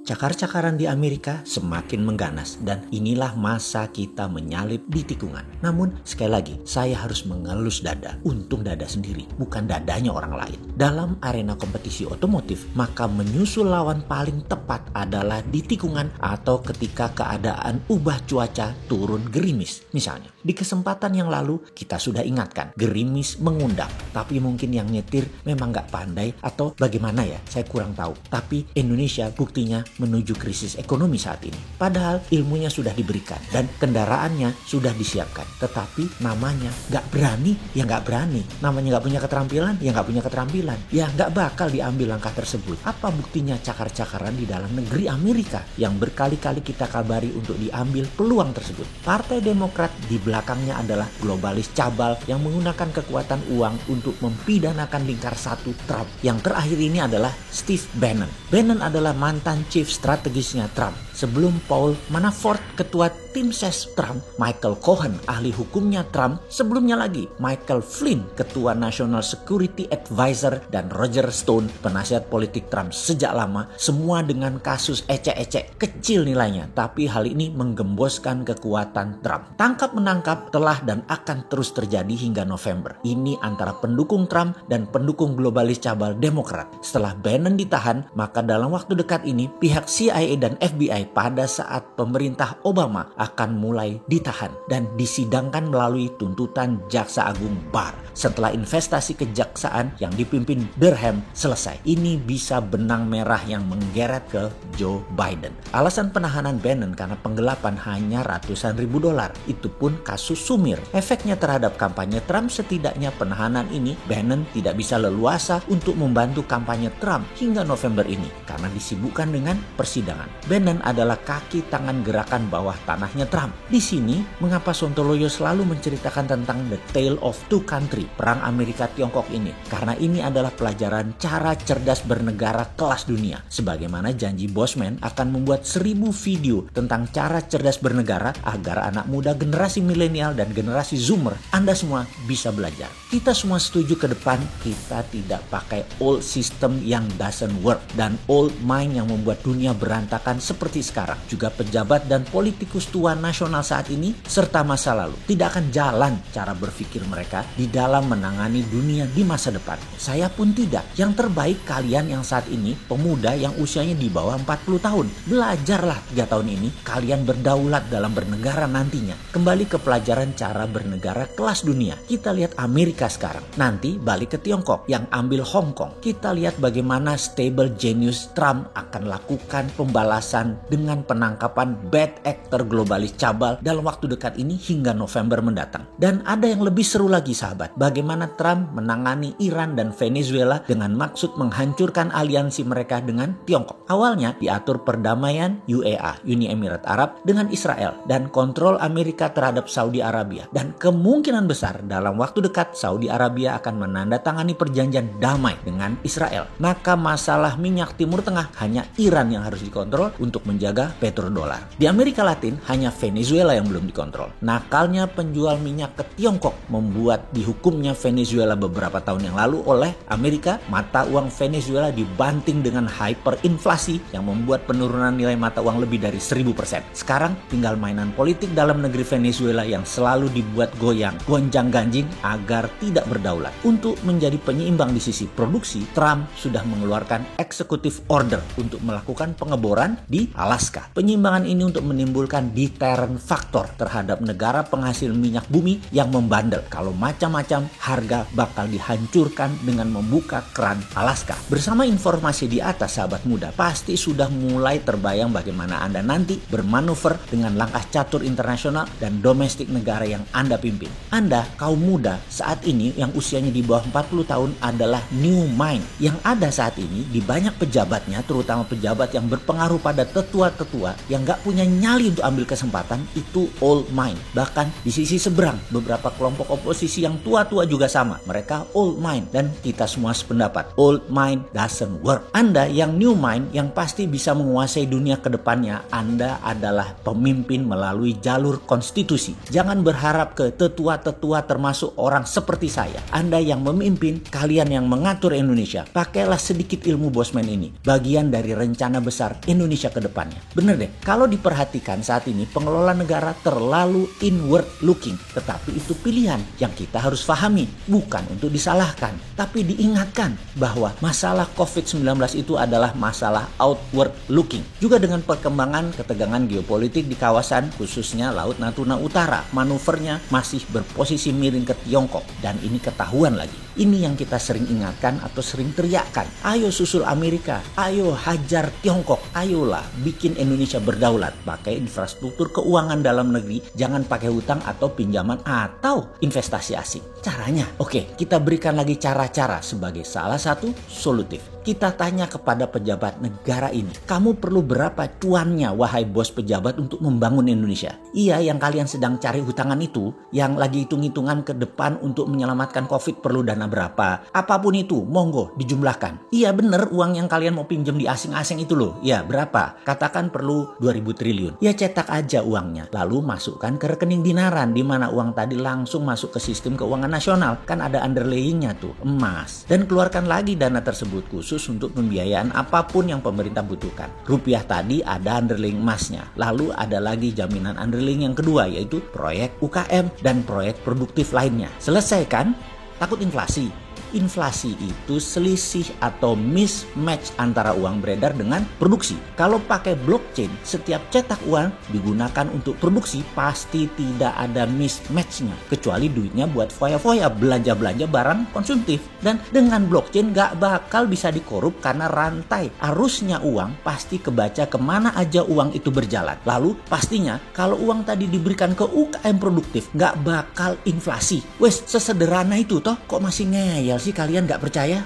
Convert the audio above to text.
Cakar-cakaran di Amerika semakin mengganas dan inilah masa kita menyalip di tikungan. Namun sekali lagi saya harus mengelus dada. Untung dada sendiri, bukan dadanya orang lain. Dalam arena kompetisi otomotif, maka menyusul lawan paling tepat adalah di tikungan atau ketika keadaan ubah cuaca turun gerimis. Misalnya, di kesempatan yang lalu kita sudah ingatkan, gerimis mengundang. Tapi mungkin yang nyetir memang gak pandai atau bagaimana ya, saya kurang tahu. Tapi Indonesia buktinya menuju krisis ekonomi saat ini. Padahal ilmunya sudah diberikan dan kendaraannya sudah disiapkan. Tetapi namanya gak berani, ya gak berani. Namanya gak punya keterampilan, ya gak punya keterampilan. Ya gak bakal diambil langkah tersebut. Apa buktinya cakar-cakaran di dalam negeri Amerika yang berkali-kali kita kabari untuk diambil peluang tersebut? Partai Demokrat di belakangnya adalah globalis cabal yang menggunakan kekuatan uang untuk mempidanakan lingkar satu Trump. Yang terakhir ini adalah Steve Bannon. Bannon adalah mantan chief strategisnya Trump. Sebelum Paul Manafort, ketua tim ses Trump, Michael Cohen, ahli hukumnya Trump, sebelumnya lagi Michael Flynn, ketua National Security Advisor, dan Roger Stone, penasihat politik Trump sejak lama, semua dengan kasus ecek-ecek kecil nilainya, tapi hal ini menggemboskan kekuatan Trump. Tangkap menangkap telah dan akan terus terjadi hingga November. Ini antara pendukung Trump dan pendukung globalis cabal Demokrat. Setelah Bannon ditahan, maka dalam waktu dekat ini pihak CIA dan FBI pada saat pemerintah Obama akan mulai ditahan dan disidangkan melalui tuntutan Jaksa Agung Barr. Setelah investasi kejaksaan yang dipimpin Durham selesai, ini bisa benang merah yang menggeret ke Joe Biden. Alasan penahanan Bannon karena penggelapan hanya ratusan ribu dolar. Itu pun kasus sumir. Efeknya terhadap kampanye Trump, setidaknya penahanan ini Bannon tidak bisa leluasa untuk membantu kampanye Trump hingga November ini karena disibukkan dengan persidangan. Bannon adalah kaki tangan gerakan bawah tanahnya Trump. Di sini, mengapa Sontoloyo selalu menceritakan tentang the tale of two country, perang Amerika Tiongkok ini? Karena ini adalah pelajaran cara cerdas bernegara kelas dunia. Sebagaimana janji Bosman akan membuat 1000 video tentang cara cerdas bernegara agar anak muda generasi milenial dan generasi Zoomer, Anda semua bisa belajar. Kita semua setuju ke depan kita tidak pakai old system yang doesn't work dan old mind yang membuat dunia berantakan seperti sekarang. Juga pejabat dan politikus tua nasional saat ini serta masa lalu tidak akan jalan cara berpikir mereka di dalam menangani dunia di masa depan. Saya pun tidak. Yang terbaik kalian yang saat ini pemuda yang usianya di bawah 40 tahun. Belajarlah 3 tahun ini kalian berdaulat dalam bernegara nantinya. Kembali ke pelajaran cara bernegara kelas dunia. Kita lihat Amerika sekarang. Nanti balik ke Tiongkok yang ambil Hong Kong. Kita lihat bagaimana stable genius Trump akan lakukan pembalasan dengan penangkapan bad actor globalis cabal dalam waktu dekat ini hingga November mendatang. Dan ada yang lebih seru lagi sahabat, bagaimana Trump menangani Iran dan Venezuela dengan maksud menghancurkan aliansi mereka dengan Tiongkok. Awalnya diatur perdamaian UAE, Uni Emirat Arab, dengan Israel dan kontrol Amerika terhadap Saudi Arabia. Dan kemungkinan besar dalam waktu dekat Saudi Arabia akan menandatangani perjanjian damai dengan Israel. Maka masalah minyak Timur Tengah hanya Iran yang harus dikontrol untuk menjaga petrodolar. Di Amerika Latin hanya Venezuela yang belum dikontrol. Nakalnya penjual minyak ke Tiongkok membuat dihukumnya Venezuela beberapa tahun yang lalu oleh Amerika. Mata uang Venezuela dibanting dengan hyperinflasi yang membuat penurunan nilai mata uang lebih dari 1000%. Sekarang tinggal mainan politik dalam negeri Venezuela yang selalu dibuat goyang, gonjang-ganjing agar tidak berdaulat. Untuk menjadi penyeimbang di sisi produksi, Trump sudah mengeluarkan executive order untuk melakukan pengeboran di Alaska. Penyimbangan ini untuk menimbulkan deterrent factor terhadap negara penghasil minyak bumi yang membandel. Kalau macam-macam harga bakal dihancurkan dengan membuka keran Alaska. Bersama informasi di atas sahabat muda, pasti sudah mulai terbayang bagaimana Anda nanti bermanuver dengan langkah catur internasional dan domestik negara yang Anda pimpin. Anda, kaum muda saat ini yang usianya di bawah 40 tahun adalah new mind. Yang ada saat ini di banyak pejabatnya, terutama pejabat yang berpengaruh pada tetua-tetua yang gak punya nyali untuk ambil kesempatan itu all mine. Bahkan di sisi seberang, beberapa kelompok oposisi yang tua-tua juga sama. Mereka all mine dan kita semua sependapat. Old mine doesn't work. Anda yang new mine yang pasti bisa menguasai dunia ke depannya, Anda adalah pemimpin melalui jalur konstitusi. Jangan berharap ke tetua-tetua termasuk orang seperti saya. Anda yang memimpin, kalian yang mengatur Indonesia. Pakailah sedikit ilmu Bosman ini. Bagian dari rencana besar Indonesia ke depannya. Bener deh, kalau diperhatikan saat ini pengelola negara terlalu inward looking. Tetapi itu pilihan yang kita harus pahami. Bukan untuk disalahkan, tapi diingatkan bahwa masalah COVID-19 itu adalah masalah outward looking. Juga dengan perkembangan ketegangan geopolitik di kawasan khususnya Laut Natuna Utara, manuvernya masih berposisi miring ke Tiongkok dan ini ketahuan lagi. Ini yang kita sering ingatkan atau sering teriakkan. Ayo susul Amerika, ayo hajar Tiongkok, ayolah bikin Indonesia berdaulat. Pakai infrastruktur keuangan dalam negeri, jangan pakai hutang atau pinjaman atau investasi asing. Caranya, oke, kita berikan lagi cara-cara sebagai salah satu solutif. Kita tanya kepada pejabat negara ini, kamu perlu berapa cuannya wahai bos pejabat untuk membangun Indonesia? Iya, yang kalian sedang cari hutangan itu, yang lagi hitung-hitungan ke depan untuk menyelamatkan COVID perlu dana berapa? Apapun itu, monggo dijumlahkan. Iya bener, uang yang kalian mau pinjam di asing-asing itu loh. Ya berapa? Katakan perlu 2000 triliun. Ya cetak aja uangnya, lalu masukkan ke rekening dinaran, di mana uang tadi langsung masuk ke sistem keuangan nasional. Kan ada underlayingnya tuh, emas. Dan keluarkan lagi dana tersebut khusus untuk pembiayaan apapun yang pemerintah butuhkan. Rupiah tadi ada underlying emasnya. Lalu ada lagi jaminan underlying yang kedua, yaitu proyek UKM dan proyek produktif lainnya. Selesai kan? Takut inflasi? Inflasi itu selisih atau mismatch antara uang beredar dengan produksi. Kalau pakai blockchain, setiap cetak uang digunakan untuk produksi pasti tidak ada mismatchnya. Kecuali duitnya buat foya-foya, belanja-belanja barang konsumtif. Dan dengan blockchain gak bakal bisa dikorup karena rantai arusnya uang pasti kebaca kemana aja uang itu berjalan. Lalu pastinya kalau uang tadi diberikan ke UKM produktif gak bakal inflasi. Wes, sesederhana itu toh, kok masih ngeyel sih kalian gak percaya?